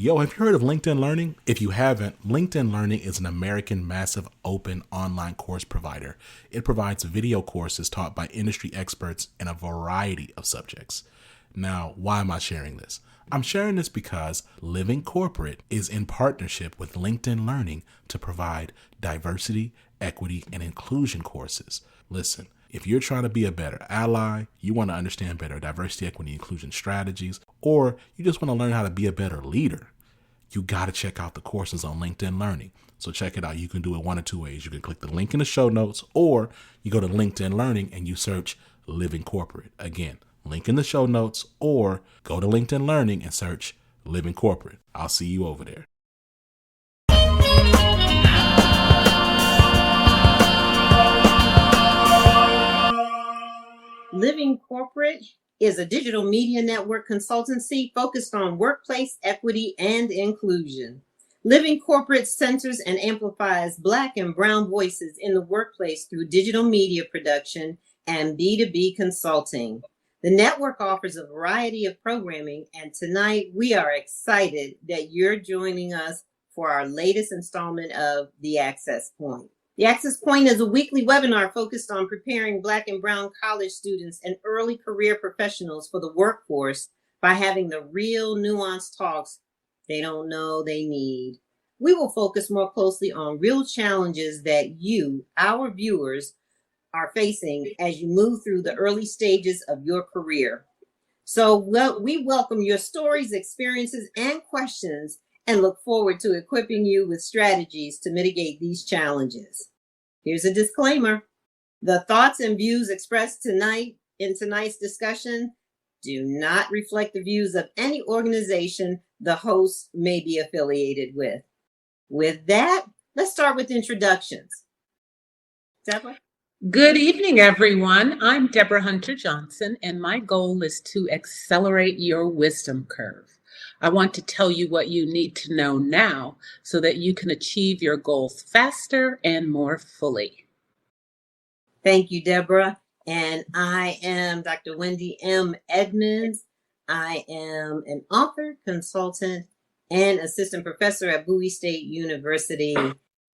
Yo, have you heard of LinkedIn Learning? If you haven't, LinkedIn Learning is an American massive open online course provider. It provides video courses taught by industry experts in a variety of subjects. Now, why am I sharing this? I'm sharing this because Living Corporate is in partnership with LinkedIn Learning to provide diversity, equity, and inclusion courses. Listen, if you're trying to be a better ally, you want to understand better diversity, equity, inclusion strategies, or you just want to learn how to be a better leader, you got to check out the courses on LinkedIn Learning. So check it out. You can do it one of two ways. You can click the link in the show notes, or you go to LinkedIn Learning and you search Living Corporate. Again, link in the show notes, or go to LinkedIn Learning and search Living Corporate. I'll see you over there. Living Corporate is a digital media network consultancy focused on workplace equity and inclusion. Living Corporate centers and amplifies Black and Brown voices in the workplace through digital media production and B2B consulting. The network offers a variety of programming, and tonight we are excited that you're joining us for our latest installment of The Access Point. The Access Point is a weekly webinar focused on preparing Black and Brown college students and early career professionals for the workforce by having the real nuanced talks they don't know they need. We will focus more closely on real challenges that you, our viewers, are facing as you move through the early stages of your career. So we welcome your stories, experiences, and questions, and look forward to equipping you with strategies to mitigate these challenges. Here's a disclaimer. The thoughts and views expressed tonight in tonight's discussion do not reflect the views of any organization the host may be affiliated with. With that, let's start with introductions. Debra? Good evening, everyone. I'm Debra Hunter Johnson, and my goal is to accelerate your wisdom curve. I want to tell you what you need to know now so that you can achieve your goals faster and more fully. Thank you, Debra. And I am Dr. Wendy M. Edmonds. I am an author, consultant, and assistant professor at Bowie State University.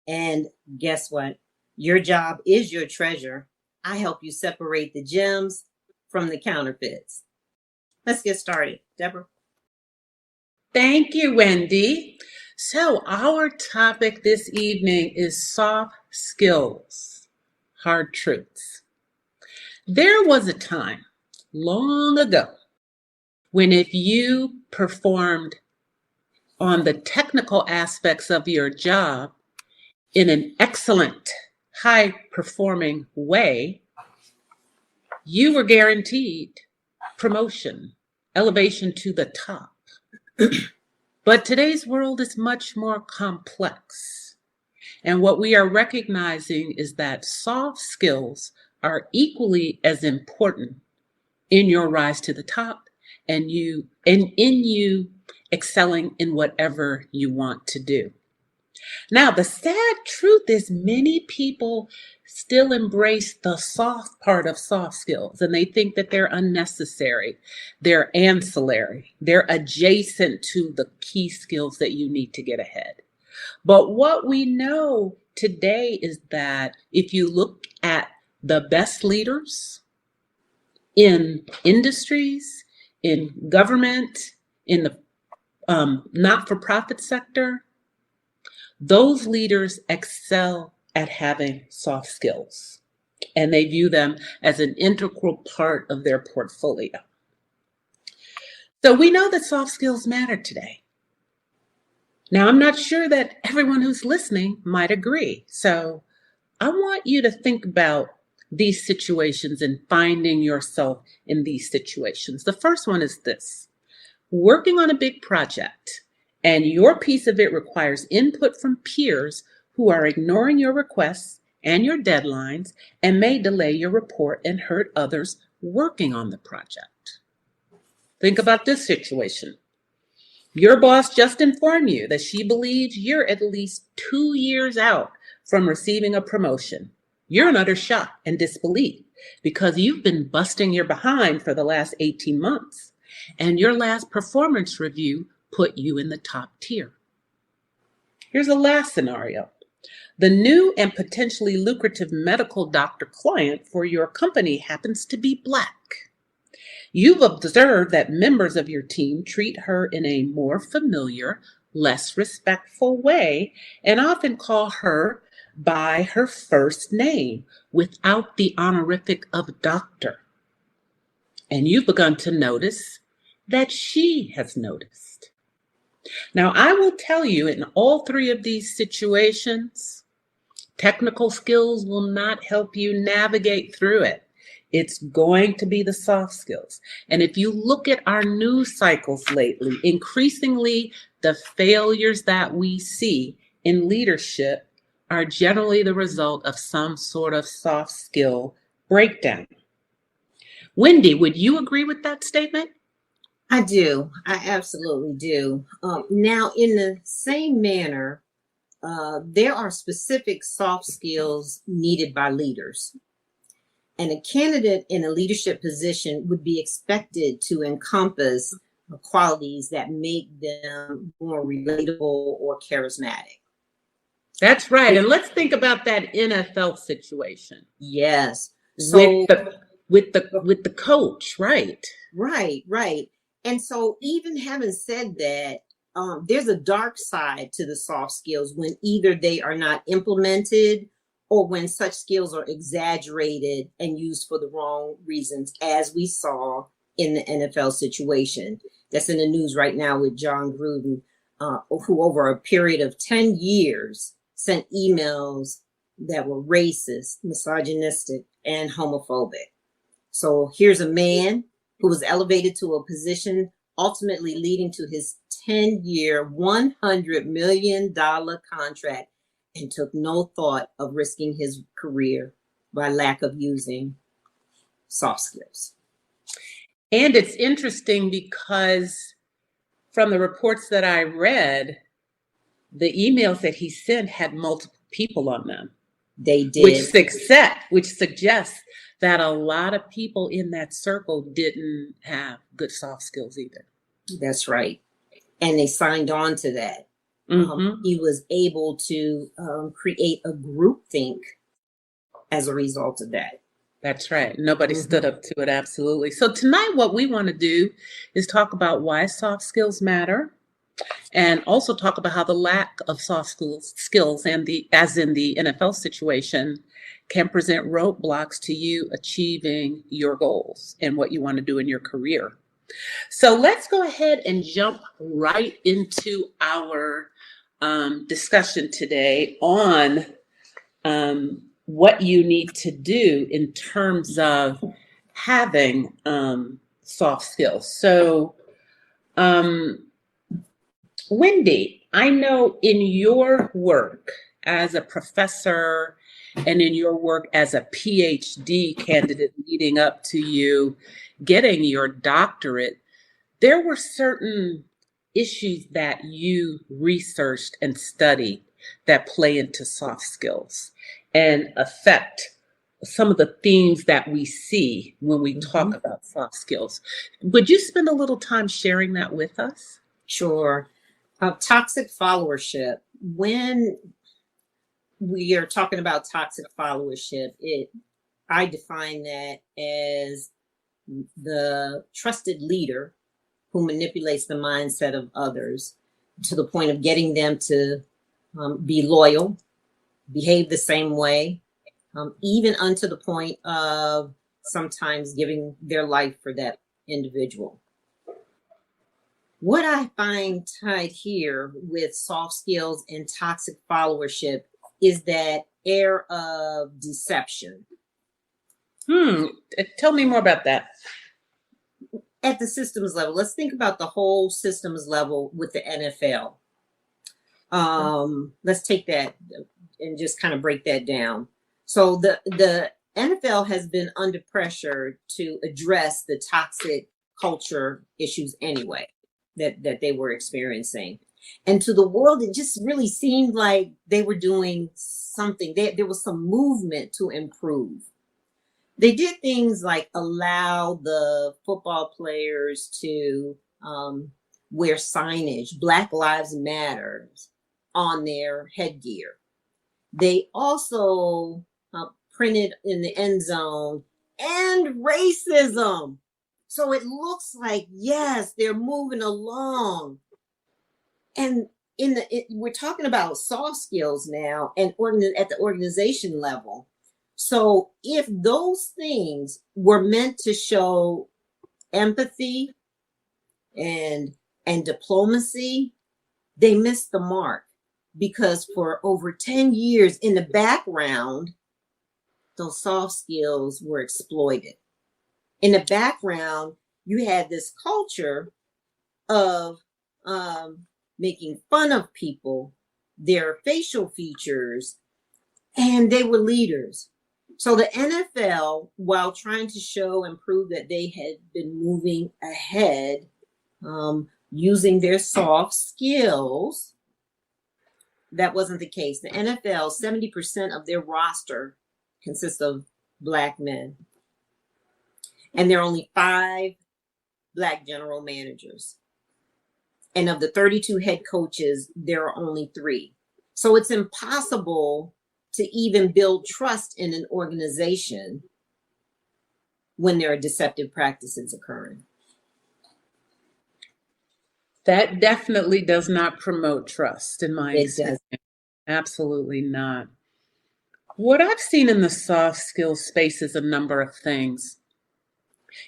And guess what? Your job is your treasure. I help you separate the gems from the counterfeits. Let's get started. Debra? Thank you, Wendy. So our topic this evening is soft skills, hard truths. There was a time long ago when if you performed on the technical aspects of your job in an excellent, high-performing way, you were guaranteed promotion, elevation to the top. But today's world is much more complex. And what we are recognizing is that soft skills are equally as important in your rise to the top and in you excelling in whatever you want to do. Now, the sad truth is many people still embrace the soft part of soft skills, and they think that they're unnecessary, they're ancillary, they're adjacent to the key skills that you need to get ahead. But what we know today is that if you look at the best leaders in industries, in government, in the not-for-profit sector, those leaders excel at having soft skills, and they view them as an integral part of their portfolio. So we know that soft skills matter today. Now, I'm not sure that everyone who's listening might agree. So I want you to think about these situations and finding yourself in these situations. The first one is this: working on a big project, and your piece of it requires input from peers who are ignoring your requests and your deadlines and may delay your report and hurt others working on the project. Think about this situation. Your boss just informed you that she believes you're at least 2 years out from receiving a promotion. You're in utter shock and disbelief because you've been busting your behind for the last 18 months, and your last performance review put you in the top tier. Here's the last scenario. The new and potentially lucrative medical doctor client for your company happens to be Black. You've observed that members of your team treat her in a more familiar, less respectful way and often call her by her first name without the honorific of doctor. And you've begun to notice that she has noticed. Now, I will tell you, in all three of these situations, technical skills will not help you navigate through it. It's going to be the soft skills. And if you look at our news cycles lately, increasingly the failures that we see in leadership are generally the result of some sort of soft skill breakdown. Wendy, would you agree with that statement? I do. I absolutely do. Now, in the same manner, there are specific soft skills needed by leaders. And a candidate in a leadership position would be expected to encompass qualities that make them more relatable or charismatic. That's right. And let's think about that NFL situation. Yes. So with the coach, right? Right. And so even having said that, there's a dark side to the soft skills when either they are not implemented or when such skills are exaggerated and used for the wrong reasons, as we saw in the NFL situation. That's in the news right now with John Gruden, who over a period of 10 years sent emails that were racist, misogynistic, and homophobic. So here's a man who was elevated to a position ultimately leading to his 10-year, $100 million contract, and took no thought of risking his career by lack of using soft skills. And it's interesting because from the reports that I read, the emails that he sent had multiple people on them. They did. Which suggests that a lot of people in that circle didn't have good soft skills either. That's right. And they signed on to that. Mm-hmm. He was able to create a groupthink as a result of that. That's right. Nobody stood up to it. Absolutely. So tonight, what we want to do is talk about why soft skills matter, and also talk about how the lack of soft skills and as in the NFL situation, can present roadblocks to you achieving your goals and what you want to do in your career. So let's go ahead and jump right into our discussion today on what you need to do in terms of having soft skills. So, Wendy, I know in your work as a professor and in your work as a PhD candidate leading up to you getting your doctorate, there were certain issues that you researched and studied that play into soft skills and affect some of the themes that we see when we talk about soft skills. Would you spend a little time sharing that with us? Sure. Toxic followership. When we are talking about toxic followership, I define that as the trusted leader who manipulates the mindset of others to the point of getting them to be loyal, behave the same way, even unto the point of sometimes giving their life for that individual. What I find tied here with soft skills and toxic followership is that air of deception. Tell me more about that. At the systems level, let's think about the whole systems level with the NFL. Let's take that and just kind of break that down. So the NFL has been under pressure to address the toxic culture issues anyway that they were experiencing. And to the world, it just really seemed like they were doing something. There was some movement to improve. They did things like allow the football players to wear signage, Black Lives Matter, on their headgear. They also printed in the end zone, "and racism." So it looks like, yes, they're moving along. And we're talking about soft skills now and at the organization level. So if those things were meant to show empathy and diplomacy, they missed the mark, because for over 10 years in the background, those soft skills were exploited. In the background, you had this culture of making fun of people, their facial features, and they were leaders. So the NFL, while trying to show and prove that they had been moving ahead, using their soft skills, that wasn't the case. The NFL, 70% of their roster consists of Black men. And there are only 5 Black general managers. And of the 32 head coaches, there are only 3. So it's impossible to even build trust in an organization when there are deceptive practices occurring. That definitely does not promote trust, in my experience. Does. Absolutely not. What I've seen in the soft skills space is a number of things.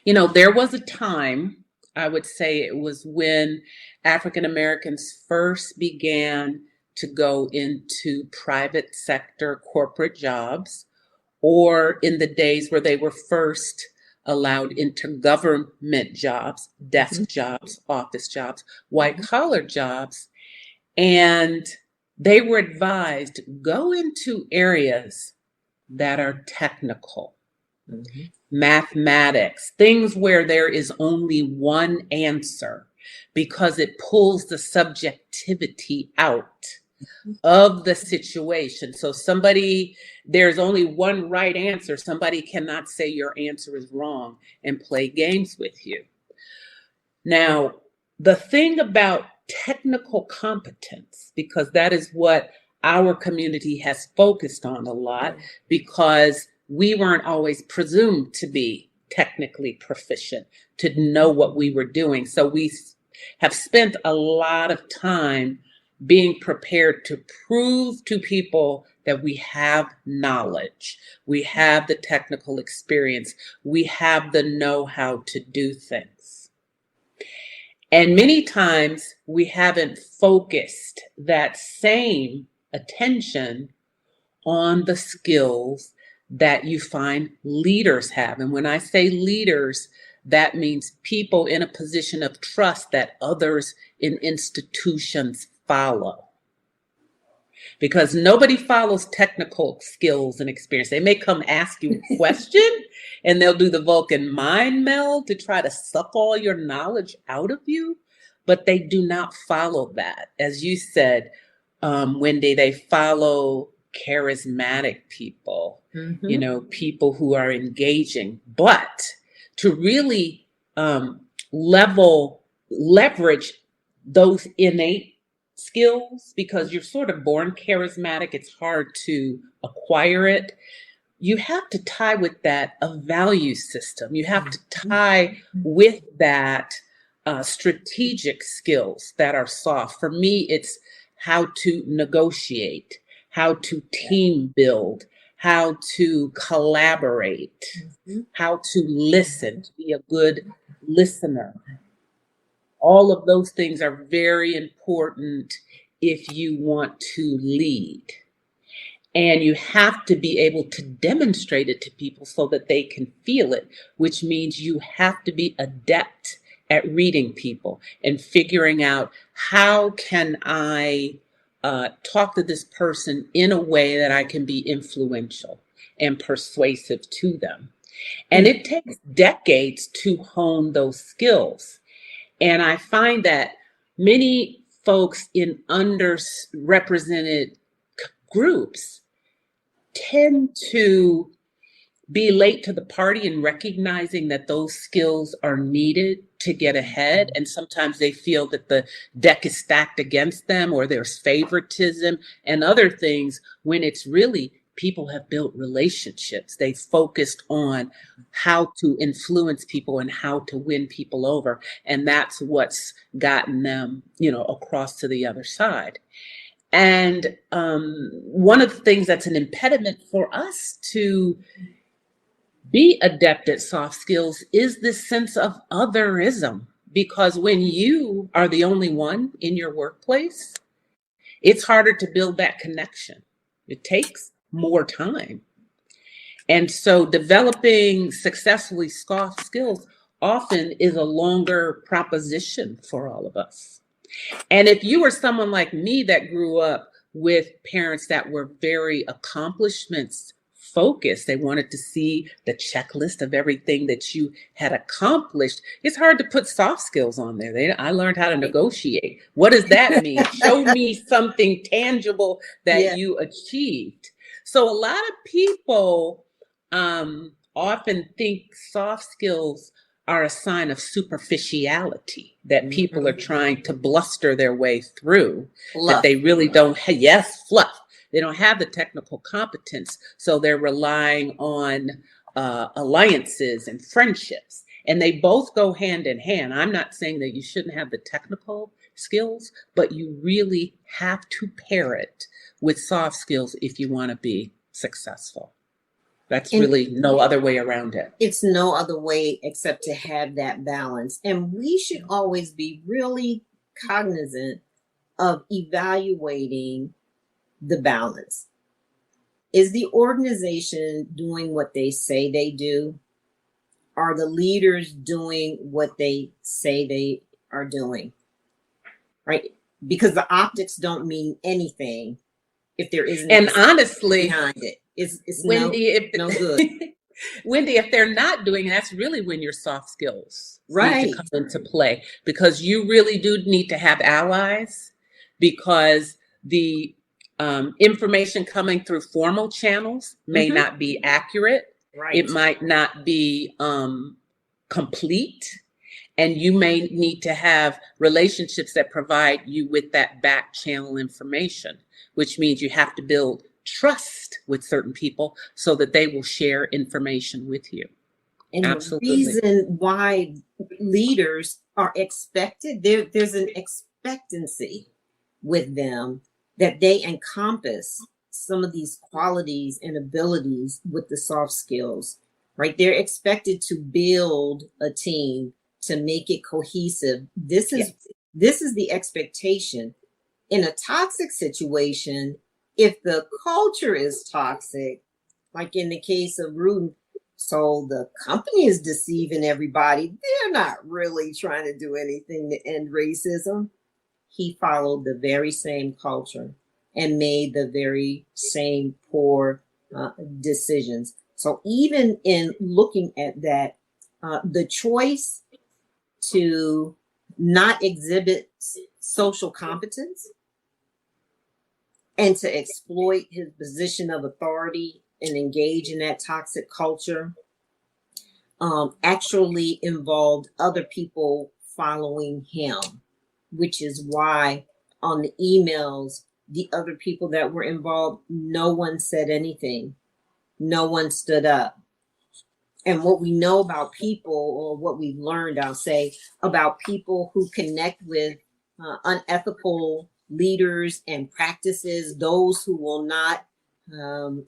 There was a time, I would say it was when African Americans first began to go into private sector corporate jobs, or in the days where they were first allowed into government jobs, desk jobs, office jobs, white collar jobs. And they were advised, go into areas that are technical, mathematics, things where there is only one answer, because it pulls the subjectivity out of the situation. So there's only one right answer. Somebody cannot say your answer is wrong and play games with you. Now, the thing about technical competence, because that is what our community has focused on a lot, because we weren't always presumed to be technically proficient, to know what we were doing. So we have spent a lot of time being prepared to prove to people that we have knowledge, we have the technical experience, we have the know-how to do things. And many times we haven't focused that same attention on the skills that you find leaders have. And when I say leaders, that means people in a position of trust that others in institutions follow. Because nobody follows technical skills and experience. They may come ask you a question and they'll do the Vulcan mind meld to try to suck all your knowledge out of you, but they do not follow that. As you said, Wendy, they follow charismatic people, people who are engaging. But to really leverage those innate skills, because you're sort of born charismatic, it's hard to acquire it. You have to tie with that a value system. You have to tie with that strategic skills that are soft. For me, it's how to negotiate, how to team build, how to collaborate, how to listen, to be a good listener. All of those things are very important if you want to lead. And you have to be able to demonstrate it to people so that they can feel it, which means you have to be adept at reading people and figuring out, how can I talk to this person in a way that I can be influential and persuasive to them. And it takes decades to hone those skills. And I find that many folks in underrepresented groups tend to be late to the party and recognizing that those skills are needed to get ahead. And sometimes they feel that the deck is stacked against them, or there's favoritism and other things, when it's really people have built relationships. They focused on how to influence people and how to win people over. And that's what's gotten them, across to the other side. And one of the things that's an impediment for us to be adept at soft skills is this sense of otherism. Because when you are the only one in your workplace, it's harder to build that connection. It takes more time. And so developing successfully soft skills often is a longer proposition for all of us. And if you were someone like me that grew up with parents that were very accomplishments focused, they wanted to see the checklist of everything that you had accomplished, it's hard to put soft skills on there. I learned how to negotiate. What does that mean? Show me something tangible that you achieved. So a lot of people often think soft skills are a sign of superficiality, that people are trying to bluster their way through, that they really don't have, fluff. They don't have the technical competence, so they're relying on alliances and friendships. And they both go hand in hand. I'm not saying that you shouldn't have the technical skills, but you really have to pair it with soft skills if you want to be successful. That's really no other way around it. It's no other way except to have that balance. And we should always be really cognizant of evaluating the balance. Is the organization doing what they say they do? Are the leaders doing what they say they are doing? Right? Because the optics don't mean anything if there isn't and honestly behind it. It's Wendy, no good. Wendy, if they're not doing it, that's really when your soft skills need to come into play, because you really do need to have allies, because the information coming through formal channels may not be accurate. Right. It might not be complete. And you may need to have relationships that provide you with that back channel information, which means you have to build trust with certain people so that they will share information with you. And Absolutely. The reason why leaders are expected, there's an expectancy with them that they encompass some of these qualities and abilities with the soft skills, right? They're expected to build a team, to make it cohesive. This is the expectation. In a toxic situation, if the culture is toxic, like in the case of Rudin, so the company is deceiving everybody, they're not really trying to do anything to end racism. He followed the very same culture and made the very same poor decisions. So even in looking at that, the choice to not exhibit social competence and to exploit his position of authority and engage in that toxic culture actually involved other people following him, which is why on the emails, the other people that were involved, no one said anything. No one stood up. And what we know about people, or what we've learned, I'll say, about people who connect with unethical leaders and practices, those who will not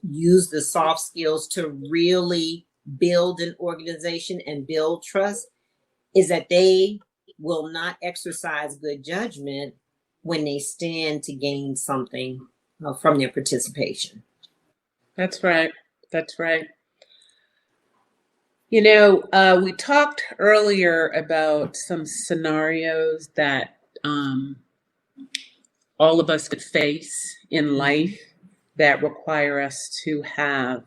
use the soft skills to really build an organization and build trust, is that they will not exercise good judgment when they stand to gain something from their participation. That's right. That's right. You know, we talked earlier about some scenarios that all of us could face in life that require us to have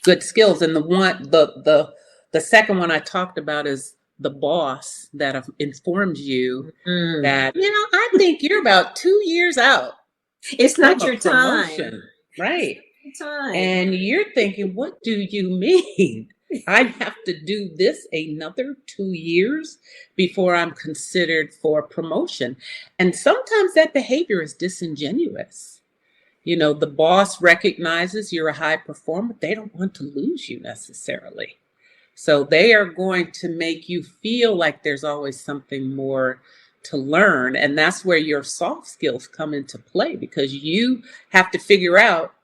good skills. And the second one I talked about is the boss that have informed you that, I think you're about 2 years out. It's not your time. Right. Time. And you're thinking, what do you mean? I have to do this another 2 years before I'm considered for promotion. And sometimes that behavior is disingenuous. You know, the boss recognizes you're a high performer. They don't want to lose you necessarily. So they are going to make you feel like there's always something more to learn. And that's where your soft skills come into play, because you have to figure out,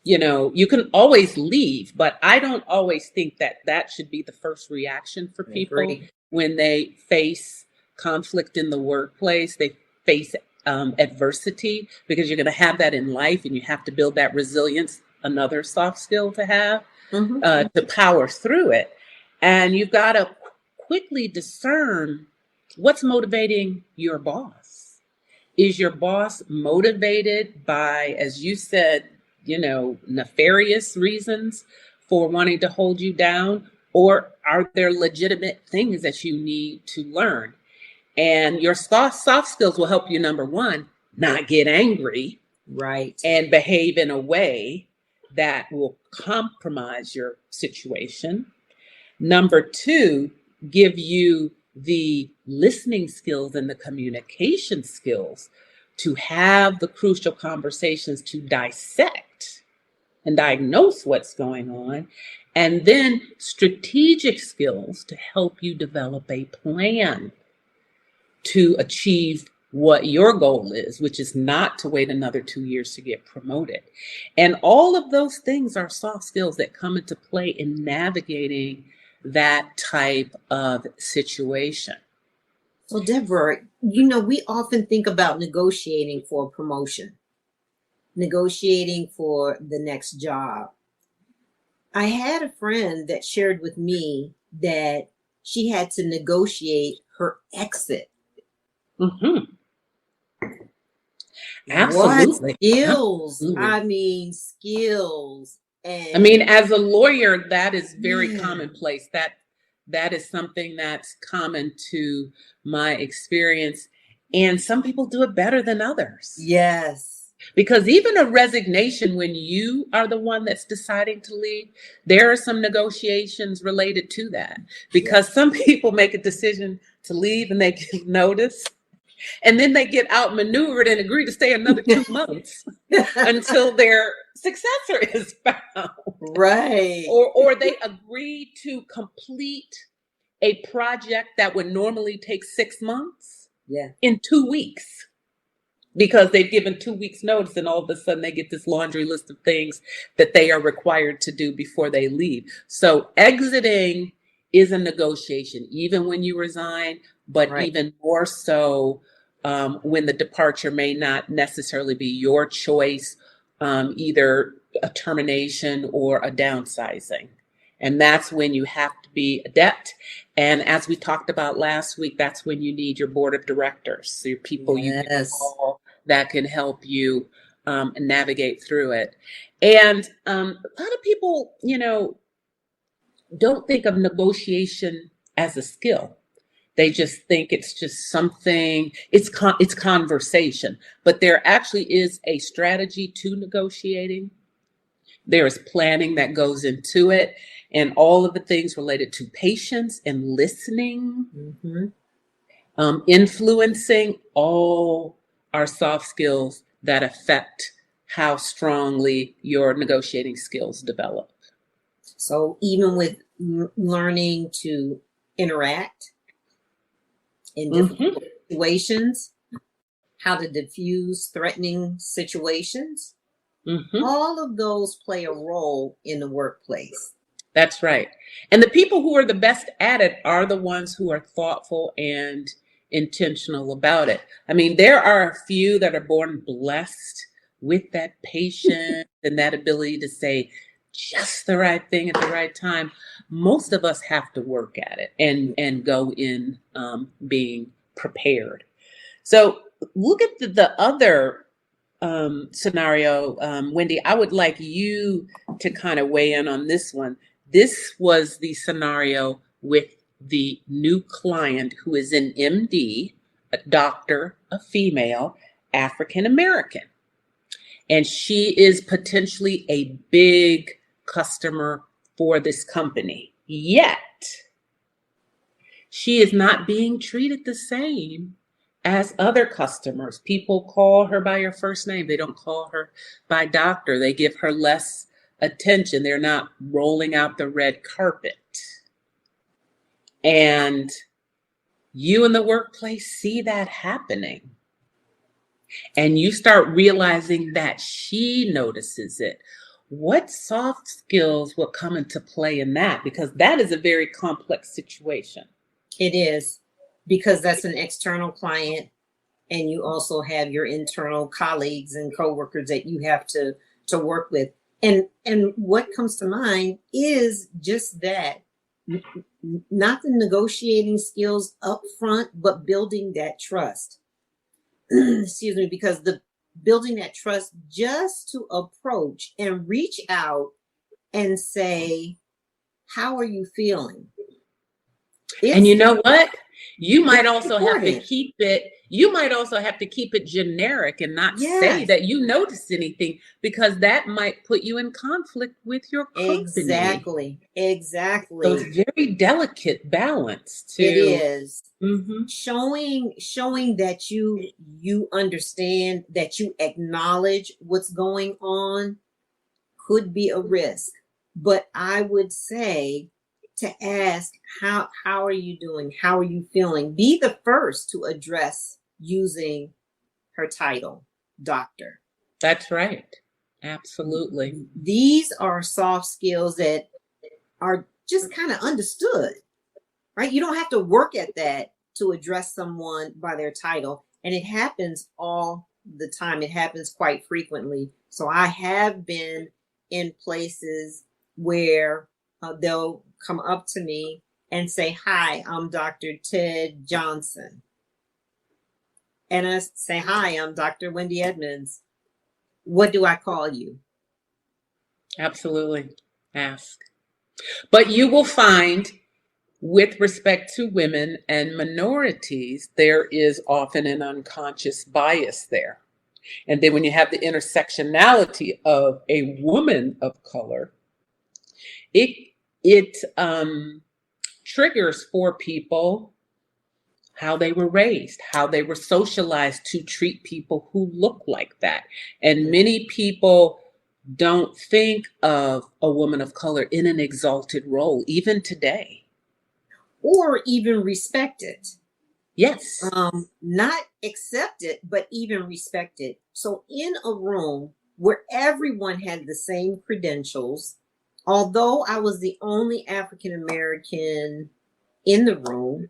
you know, you can always leave, but I don't always think that that should be the first reaction for people when they face conflict in the workplace. They face adversity, because you're going to have that in life, and you have to build that resilience, another soft skill to have, to power through it. And you've got to quickly discern what's motivating your boss. Is your boss motivated by, as you said, you know, nefarious reasons for wanting to hold you down? Or are there legitimate things that you need to learn? And your soft skills will help you, number one, not get angry, right, and behave in a way that will compromise your situation. Number two, give you the listening skills and the communication skills to have the crucial conversations, to dissect and diagnose what's going on. And then strategic skills to help you develop a plan to achieve what your goal is, which is not to wait another 2 years to get promoted. And all of those things are soft skills that come into play in navigating that type of situation. So, Deborah, you know, we often think about negotiating for a promotion, negotiating for the next job. I had a friend that shared with me that she had to negotiate her exit. Absolutely. What skills? Absolutely. I mean, skills. And I mean, as a lawyer, that is very commonplace. That is something that's common to my experience. And some people do it better than others. Yes. Because even a resignation, when you are the one that's deciding to leave, there are some negotiations related to that. Because some people make a decision to leave and they give notice, and then they get outmaneuvered and agree to stay another 2 months until their successor is found. Right. Or they agree to complete a project that would normally take 6 months in 2 weeks, because they've given 2 weeks notice, and all of a sudden they get this laundry list of things that they are required to do before they leave. So exiting is a negotiation, even when you resign, but even more so when the departure may not necessarily be your choice, either a termination or a downsizing. And that's when you have to be adept. And as we talked about last week, that's when you need your board of directors, so your people you can call that can help you navigate through it. And a lot of people, you know, don't think of negotiation as a skill. They just think it's just something, it's conversation. But there actually is a strategy to negotiating. There is planning that goes into it, and all of the things related to patience and listening, influencing, all are soft skills that affect how strongly your negotiating skills develop. So even with learning to interact in different situations, how to diffuse threatening situations, all of those play a role in the workplace. That's right. And the people who are the best at it are the ones who are thoughtful and intentional about it. I mean, there are a few that are born blessed with that patience and that ability to say just the right thing at the right time. Most of us have to work at it and go in being prepared. So look at the other scenario, Wendy. I would like you to kind of weigh in on this one. This was the scenario with the new client who is an MD, a doctor, a female, African American. and she is potentially a big customer for this company. Yet, she is not being treated the same as other customers. People call her by her first name. They don't call her by doctor. They give her less attention. They're not rolling out the red carpet. And you in the workplace see that happening. And you start realizing that she notices it. What soft skills will come into play in that? Because that is a very complex situation. It is, because that's an external client, and you also have your internal colleagues and coworkers that you have to work with. And what comes to mind is just that, not the negotiating skills up front, but building that trust. Excuse me, because the building that trust just to approach and reach out and say, how are you feeling? And you know what? You might also important. have to keep it, you might also have to keep it generic and not say that you notice anything, because that might put you in conflict with your company. Exactly. So it's very delicate balance too. It is. Mm-hmm. Showing that you understand, that you acknowledge what's going on could be a risk. But I would say to ask, how are you doing? How are you feeling? Be the first to address using her title, doctor. That's right. Absolutely. These are soft skills that are just kind of understood, right? You don't have to work at that to address someone by their title. And it happens all the time. It happens quite frequently. So I have been in places where they'll come up to me and say, hi, I'm Dr. Ted Johnson. And I say, hi, I'm Dr. Wendy Edmonds. What do I call you? Absolutely. Ask. But you will find, with respect to women and minorities, there is often an unconscious bias there. And then when you have the intersectionality of a woman of color, it triggers for people how they were raised, how they were socialized to treat people who look like that. And many people don't think of a woman of color in an exalted role, even today. Or even respect it. Yes. Not accept it, but even respect it. So in a room where everyone had the same credentials, although I was the only African American in the room,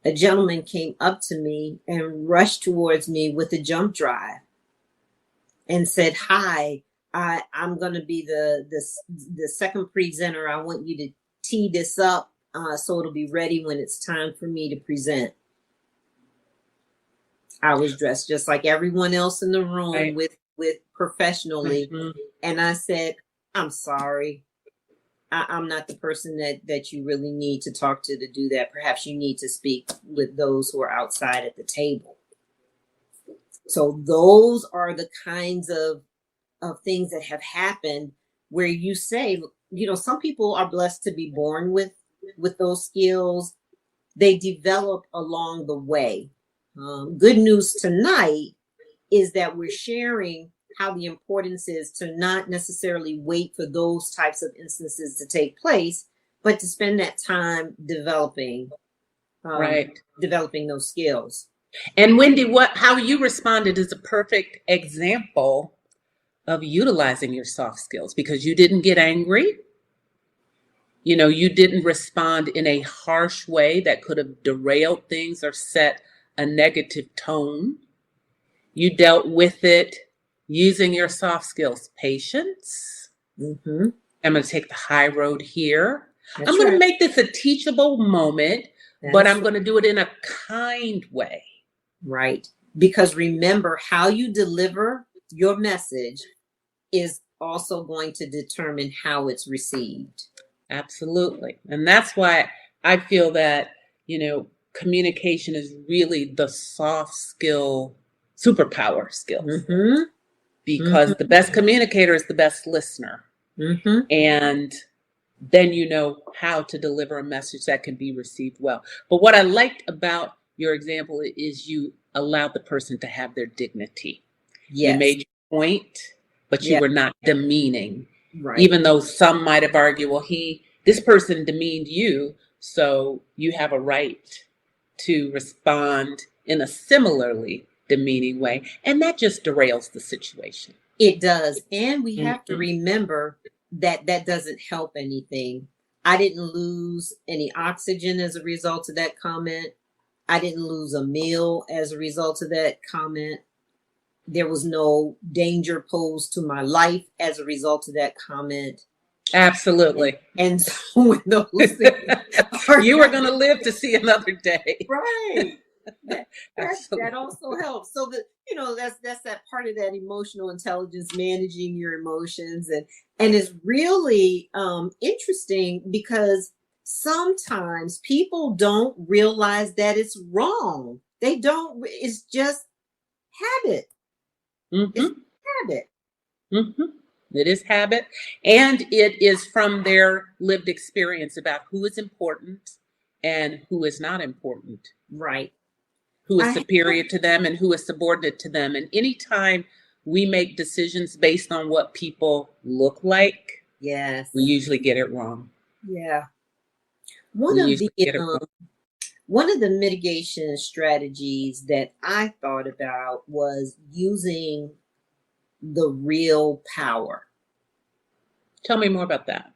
a gentleman came up to me and rushed towards me with a jump drive and said, hi, I'm going to be the second presenter. I want you to tee this up so it'll be ready when it's time for me to present. I was dressed just like everyone else in the room, right, with professionally. Mm-hmm. And I said, I'm sorry. I'm not the person that you really need to talk to do that. Perhaps you need to speak with those who are outside at the table. So those are the kinds of things that have happened where you say, some people are blessed to be born with those skills. They develop along the way. Good news tonight is that we're sharing how the importance is to not necessarily wait for those types of instances to take place, but to spend that time developing those skills. And Wendy, how you responded is a perfect example of utilizing your soft skills, because you didn't get angry. You didn't respond in a harsh way that could have derailed things or set a negative tone. You dealt with it using your soft skills. Patience. Mm-hmm. I'm going to take the high road here. I'm going to make this a teachable moment, but I'm going to do it in a kind way. Right. Because remember, how you deliver your message is also going to determine how it's received. Absolutely. And that's why I feel that, communication is really the soft skill superpower skills, Mm-hmm. because the best communicator is the best listener. Mm-hmm. And then you know how to deliver a message that can be received well. But what I liked about your example is you allowed the person to have their dignity. You Yes. made your point, but you Yeah. were not demeaning. Right. Even though some might have argued, well, this person demeaned you, so you have a right to respond in a similarly demeaning way. And that just derails the situation. It does. And we have to Mhm. remember that that doesn't help anything. I didn't lose any oxygen as a result of that comment. I didn't lose a meal as a result of that comment. There was no danger posed to my life as a result of that comment. Absolutely. And so when those things are You are going to live to see another day. right. That Absolutely. also helps. So that, you know, that's that part of that emotional intelligence, managing your emotions, and it's really interesting because sometimes people don't realize that it's wrong. They don't. It's just habit. Mm-hmm. It's habit. Mm-hmm. It is habit, and it is from their lived experience about who is important and who is not important. Right. Who is superior to them and who is subordinate to them. And anytime we make decisions based on what people look like, yes, we usually get it wrong. Yeah. One of the mitigation strategies that I thought about was using the real power. Tell me more about that.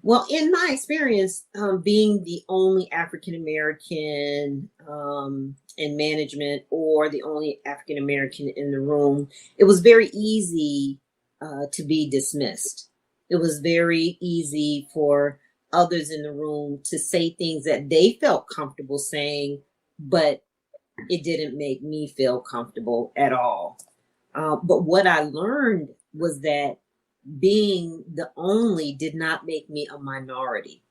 Well, in my experience, being the only African American in management or the only African American in the room, it was very easy to be dismissed. It was very easy for others in the room to say things that they felt comfortable saying, but it didn't make me feel comfortable at all. But what I learned was that being the only did not make me a minority.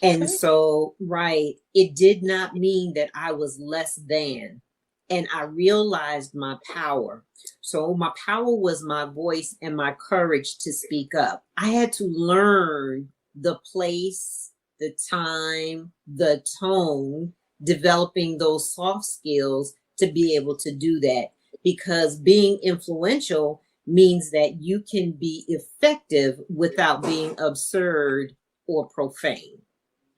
And so, right, it did not mean that I was less than. And I realized my power. So my power was my voice and my courage to speak up. I had to learn the place, the time, the tone, developing those soft skills to be able to do that. Because being influential means that you can be effective without being absurd or profane.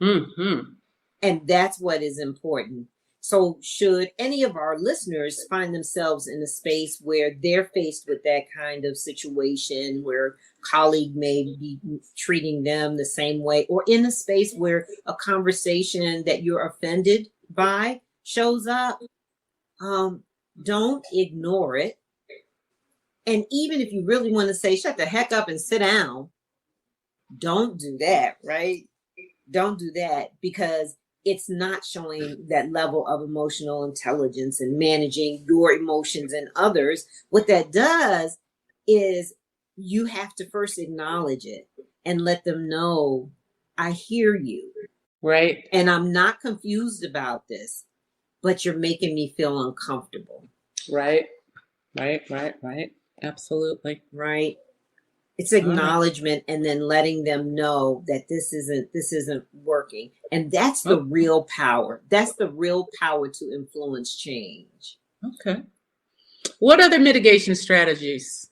Mm-hmm. And that's what is important. So should any of our listeners find themselves in a space where they're faced with that kind of situation, where a colleague may be treating them the same way, or in a space where a conversation that you're offended by shows up, don't ignore it. And even if you really want to say, shut the heck up and sit down, don't do that, right? Don't do that, because it's not showing that level of emotional intelligence and managing your emotions and others. What that does is you have to first acknowledge it and let them know, I hear you. Right. And I'm not confused about this, but you're making me feel uncomfortable. Right. Absolutely. Right. It's acknowledgement and then letting them know that this isn't working. And that's the real power. That's the real power to influence change. Okay. What other mitigation strategies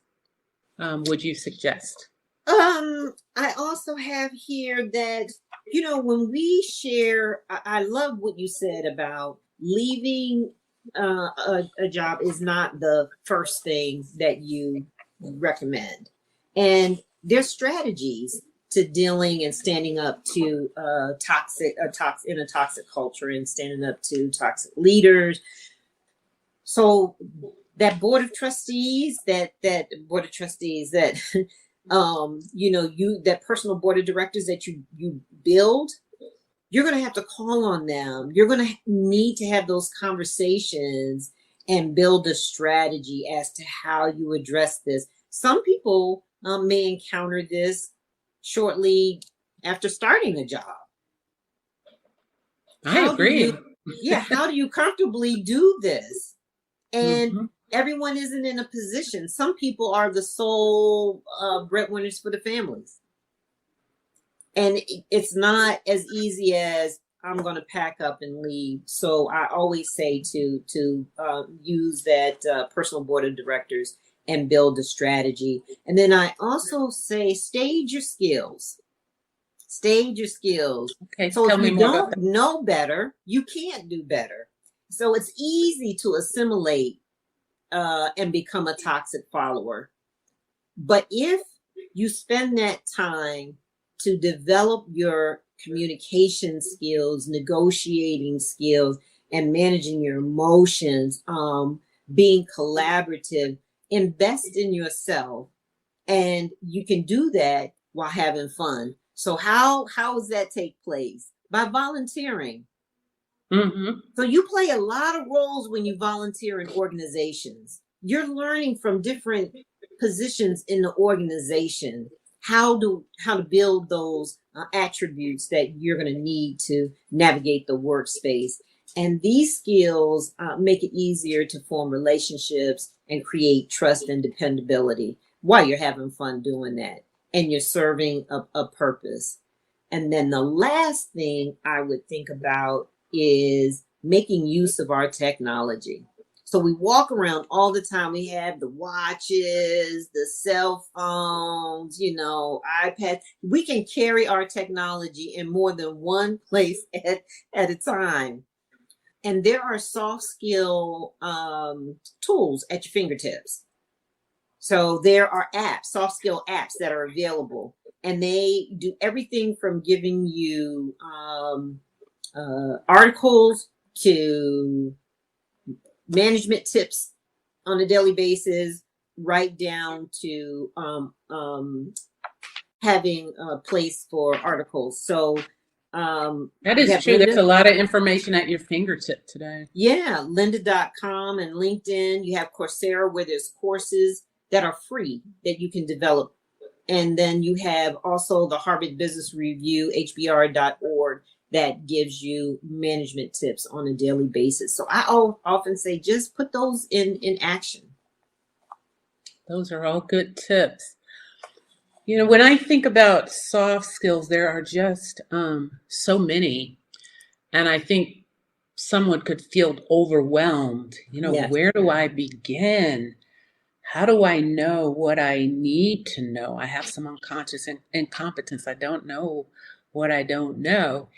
would you suggest? I also have here that, you know, when we share, I love what you said about leaving a job is not the first thing that you recommend. And there's strategies to dealing and standing up to toxic in a toxic culture and standing up to toxic leaders. So that board of trustees, that you know, that personal board of directors that you build, you're going to have to call on them. You're going to need to have those conversations and build a strategy as to how you address this. Some people may encounter this shortly after starting a job. I agree. How do you comfortably do this? And Mm-hmm. everyone isn't in a position. Some people are the sole breadwinners for the families. And it's not as easy as I'm going to pack up and leave. So I always say to use that personal board of directors and build a strategy. And then I also say stage your skills. Stage your skills. Okay, So tell if me you more about don't that. know better, you can't do better. So it's easy to assimilate and become a toxic follower. But if you spend that time to develop your communication skills, negotiating skills, and managing your emotions, being collaborative, invest in yourself, and you can do that while having fun. So how does that take place? By volunteering. Mm-hmm. So you play a lot of roles when you volunteer in organizations. You're learning from different positions in the organization how to build those attributes that you're going to need to navigate the workspace. And these skills make it easier to form relationships and create trust and dependability while you're having fun doing that and you're serving a purpose. And then the last thing I would think about is making use of our technology. So we walk around all the time. We have the watches, the cell phones, iPads. We can carry our technology in more than one place at a time. And there are soft skill tools at your fingertips. So there are apps, soft skill apps that are available, and they do everything from giving you articles to management tips on a daily basis, right down to having a place for articles. So That you is have true. There's Linda. a lot of information at your fingertip today. Yeah, lynda.com and LinkedIn. You have Coursera, where there's courses that are free that you can develop. And then you have also the Harvard Business Review, hbr.org, that gives you management tips on a daily basis. So I often say just put those in action. Those are all good tips. When I think about soft skills, there are just so many. And I think someone could feel overwhelmed. Yes. Where do I begin? How do I know what I need to know? I have some unconscious incompetence. I don't know what I don't know.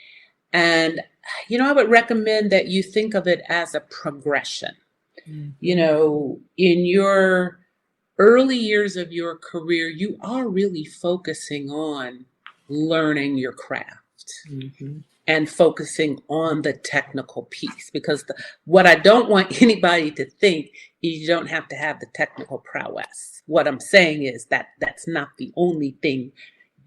And, I would recommend that you think of it as a progression. Mm-hmm. In your early years of your career, you are really focusing on learning your craft. Mm-hmm. And focusing on the technical piece, because what I don't want anybody to think is you don't have to have the technical prowess. What I'm saying is that that's not the only thing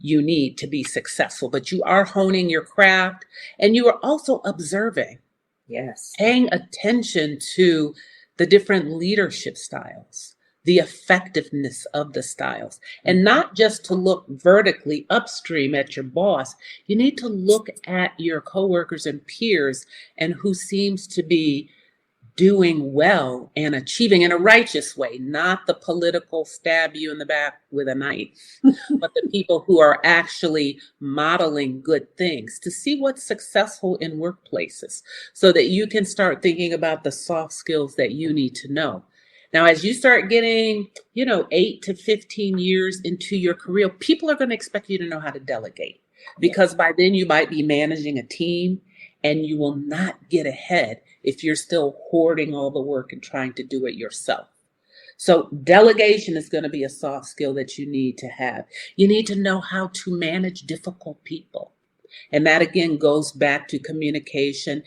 you need to be successful, but you are honing your craft, and you are also observing, Yes. paying attention to the different leadership styles, the effectiveness of the styles, and not just to look vertically upstream at your boss. You need to look at your coworkers and peers and who seems to be doing well and achieving in a righteous way, not the political stab you in the back with a knife, but the people who are actually modeling good things, to see what's successful in workplaces so that you can start thinking about the soft skills that you need to know. Now, as you start getting, 8 to 15 years into your career, people are going to expect you to know how to delegate, because by then you might be managing a team, and you will not get ahead if you're still hoarding all the work and trying to do it yourself. So delegation is going to be a soft skill that you need to have. You need to know how to manage difficult people. And that again goes back to communication,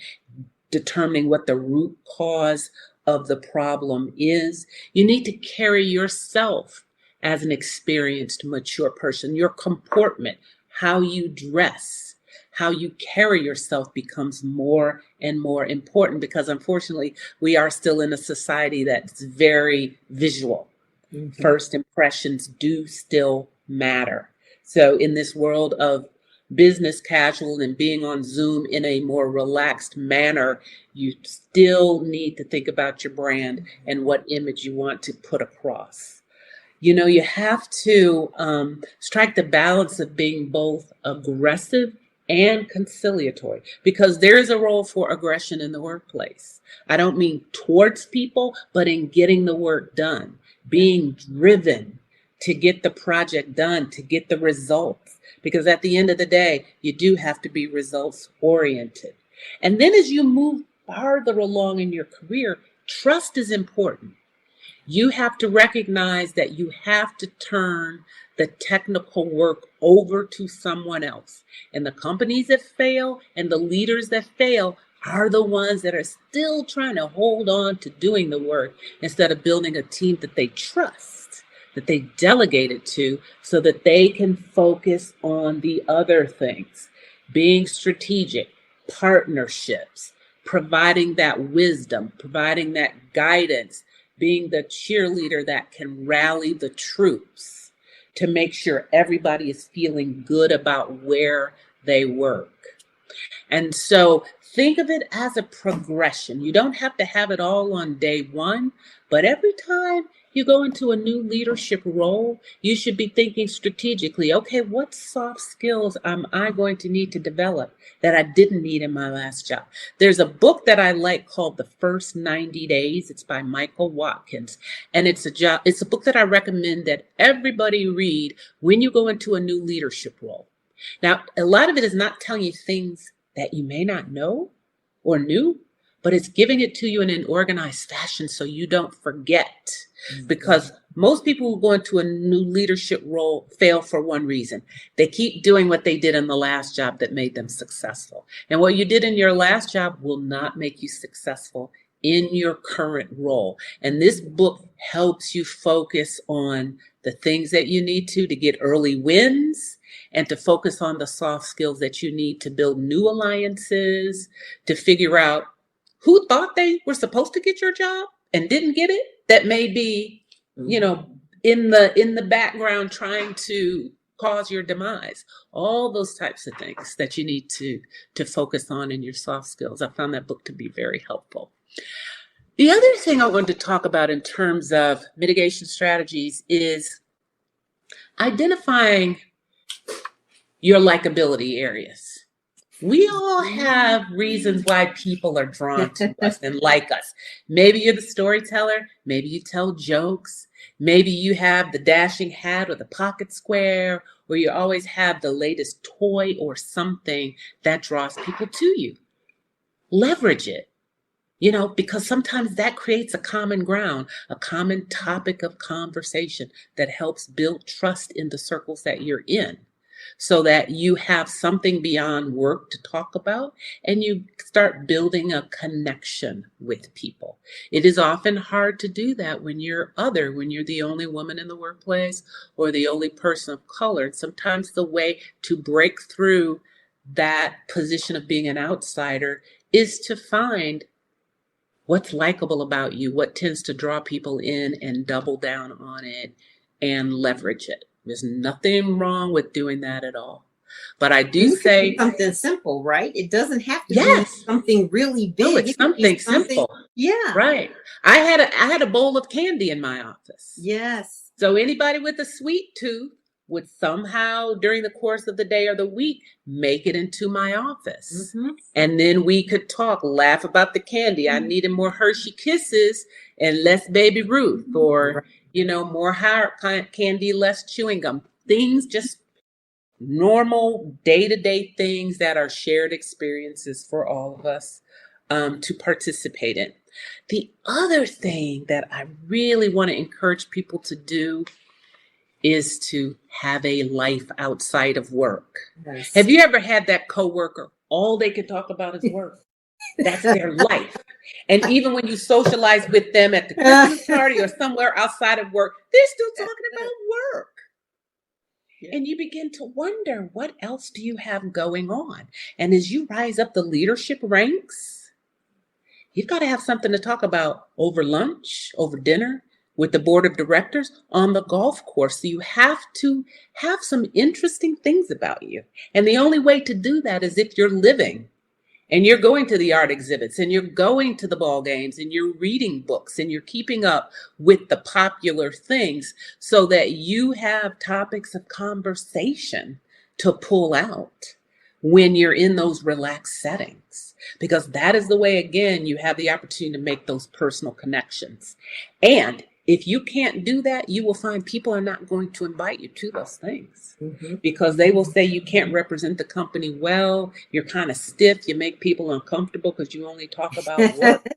determining what the root cause of the problem is. You need to carry yourself as an experienced, mature person. Your comportment, how you dress, how you carry yourself becomes more and more important, because unfortunately we are still in a society that's very visual. Mm-hmm. First impressions do still matter. So in this world of business casual and being on Zoom in a more relaxed manner, you still need to think about your brand and what image you want to put across. You have to strike the balance of being both aggressive and conciliatory, because there is a role for aggression in the workplace. I don't mean towards people, but in getting the work done, being driven to get the project done, to get the results. Because at the end of the day, you do have to be results oriented. And then as you move farther along in your career, trust is important. You have to recognize that you have to turn the technical work over to someone else. And the companies that fail and the leaders that fail are the ones that are still trying to hold on to doing the work instead of building a team that they trust, that they delegate it to, so that they can focus on the other things, being strategic, partnerships, providing that wisdom, providing that guidance, being the cheerleader that can rally the troops to make sure everybody is feeling good about where they work. And so think of it as a progression. You don't have to have it all on day one, but every time you go into a new leadership role, you should be thinking strategically, okay, what soft skills am I going to need to develop that I didn't need in my last job? There's a book that I like called The First 90 Days. It's by Michael Watkins. And it's a book that I recommend that everybody read when you go into a new leadership role. Now, a lot of it is not telling you things that you may not know or knew, but it's giving it to you in an organized fashion so you don't forget. Because most people who go into a new leadership role fail for one reason. They keep doing what they did in the last job that made them successful. And what you did in your last job will not make you successful in your current role. And this book helps you focus on the things that you need to get early wins, and to focus on the soft skills that you need to build new alliances, to figure out who thought they were supposed to get your job and didn't get it, that may be, in the background trying to cause your demise. All those types of things that you need to focus on in your soft skills. I found that book to be very helpful. The other thing I wanted to talk about in terms of mitigation strategies is identifying your likability areas. We all have reasons why people are drawn to us and like us. Maybe you're the storyteller. Maybe you tell jokes. Maybe you have the dashing hat or the pocket square, or you always have the latest toy or something that draws people to you. Leverage it, because sometimes that creates a common ground, a common topic of conversation that helps build trust in the circles that you're in, so that you have something beyond work to talk about and you start building a connection with people. It is often hard to do that when you're the only woman in the workplace or the only person of color. And sometimes the way to break through that position of being an outsider is to find what's likable about you, what tends to draw people in, and double down on it and leverage it. There's nothing wrong with doing that at all. But I do say something simple, right? It doesn't have to be something really big. No, it's something simple. Yeah. Right. I had a bowl of candy in my office. Yes. So anybody with a sweet tooth would somehow, during the course of the day or the week, make it into my office. Mm-hmm. And then we could talk, laugh about the candy. Mm-hmm. I needed more Hershey Kisses and less Baby Ruth, or more hard candy, less chewing gum. Things, just normal day-to-day things that are shared experiences for all of us to participate in. The other thing that I really want to encourage people to do is to have a life outside of work. Yes. Have you ever had that coworker, all they can talk about is work? That's their life. And even when you socialize with them at the Christmas party or somewhere outside of work, they're still talking about work. Yeah. And you begin to wonder, what else do you have going on? And as you rise up the leadership ranks, you've got to have something to talk about over lunch, over dinner, with the board of directors on the golf course. So you have to have some interesting things about you. And the only way to do that is if you're living and you're going to the art exhibits and you're going to the ball games and you're reading books and you're keeping up with the popular things so that you have topics of conversation to pull out when you're in those relaxed settings. Because that is the way, again, you have the opportunity to make those personal connections. And if you can't do that, you will find people are not going to invite you to those things because they will say you can't represent the company well. You're kind of stiff. You make people uncomfortable because you only talk about work,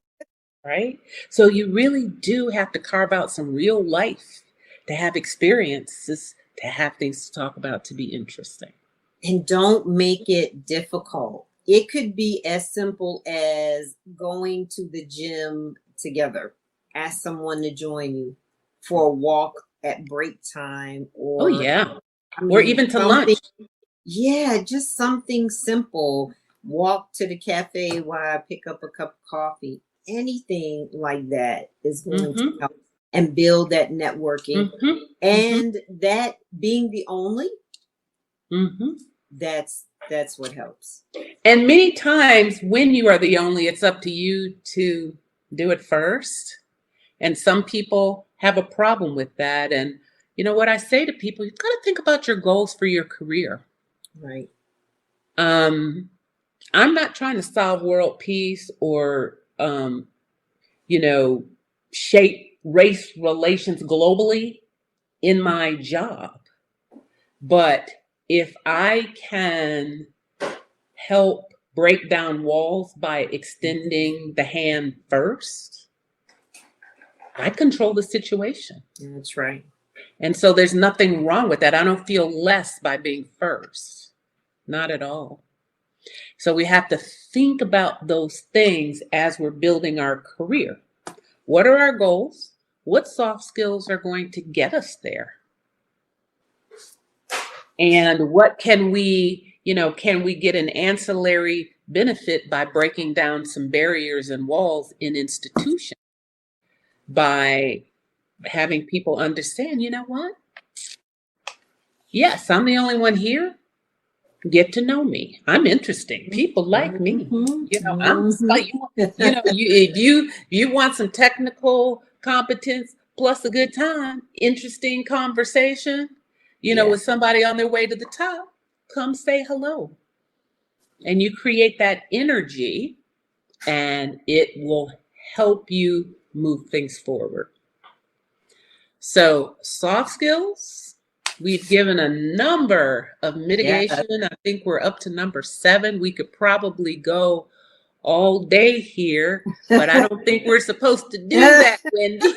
right? So you really do have to carve out some real life to have experiences, to have things to talk about, to be interesting. And don't make it difficult. It could be as simple as going to the gym together. Ask someone to join you for a walk at break time, or or even to lunch. Yeah, just something simple. Walk to the cafe while I pick up a cup of coffee. Anything like that is going to help and build that networking. And that being the only, that's what helps. And many times when you are the only, it's up to you to do it first. And some people have a problem with that. And you know what I say to people, you've got to think about your goals for your career. Right. I'm not trying to solve world peace or, shape race relations globally in my job. But if I can help break down walls by extending the hand first, I control the situation. That's right. And so there's nothing wrong with that. I don't feel less by being first. Not at all. So we have to think about those things as we're building our career. What are our goals? What soft skills are going to get us there? And what can we get an ancillary benefit by breaking down some barriers and walls in institutions? By having people understand, you know what? Yes, I'm the only one here. Get to know me. I'm interesting. People like me. I'm like, if you want some technical competence plus a good time, interesting conversation, with somebody on their way to the top, come say hello. And you create that energy and it will help you move things forward. So soft skills, we've given a number of mitigation. I think we're up to number 7. We could probably go all day here, but I don't think we're supposed to do that, Wendy.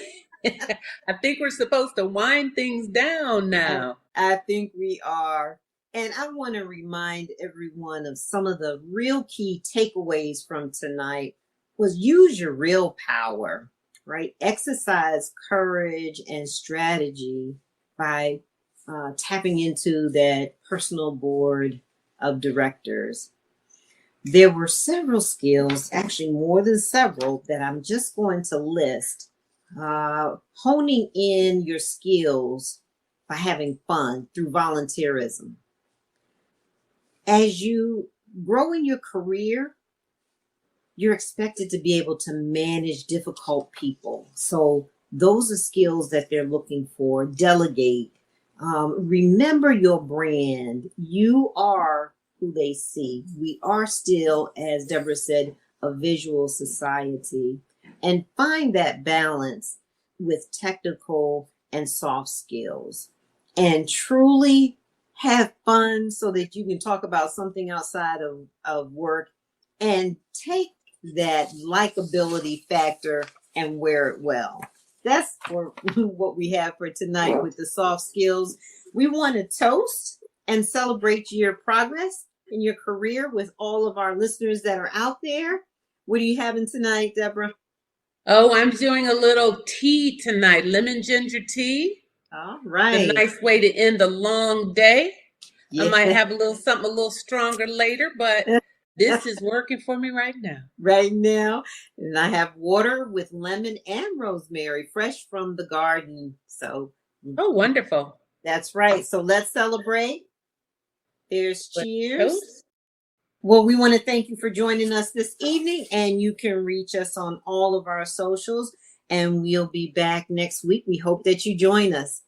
I think we're supposed to wind things down now. I think we are. And I want to remind everyone of some of the real key takeaways from tonight was use your real power. Right? Exercise courage and strategy by tapping into that personal board of directors. There were several skills, actually more than several, that I'm just going to list. Honing in your skills by having fun through volunteerism. As you grow in your career, you're expected to be able to manage difficult people. So those are skills that they're looking for. Delegate. Remember your brand. You are who they see. We are still, as Debra said, a visual society. And find that balance with technical and soft skills. And truly have fun so that you can talk about something outside of work and take that likability factor and wear it well. That's for what we have for tonight with the soft skills. We want to toast and celebrate your progress in your career with all of our listeners that are out there. What are you having tonight, Debra? Oh, I'm doing a little tea tonight, lemon ginger tea. All right. It's a nice way to end a long day. Yeah. I might have something a little stronger later, but This is working for me right now. Right now. And I have water with lemon and rosemary, fresh from the garden. So, Oh, wonderful. that's right. So let's celebrate. There's cheers. Toast. Well, we want to thank you for joining us this evening, and you can reach us on all of our socials, and we'll be back next week. We hope that you join us.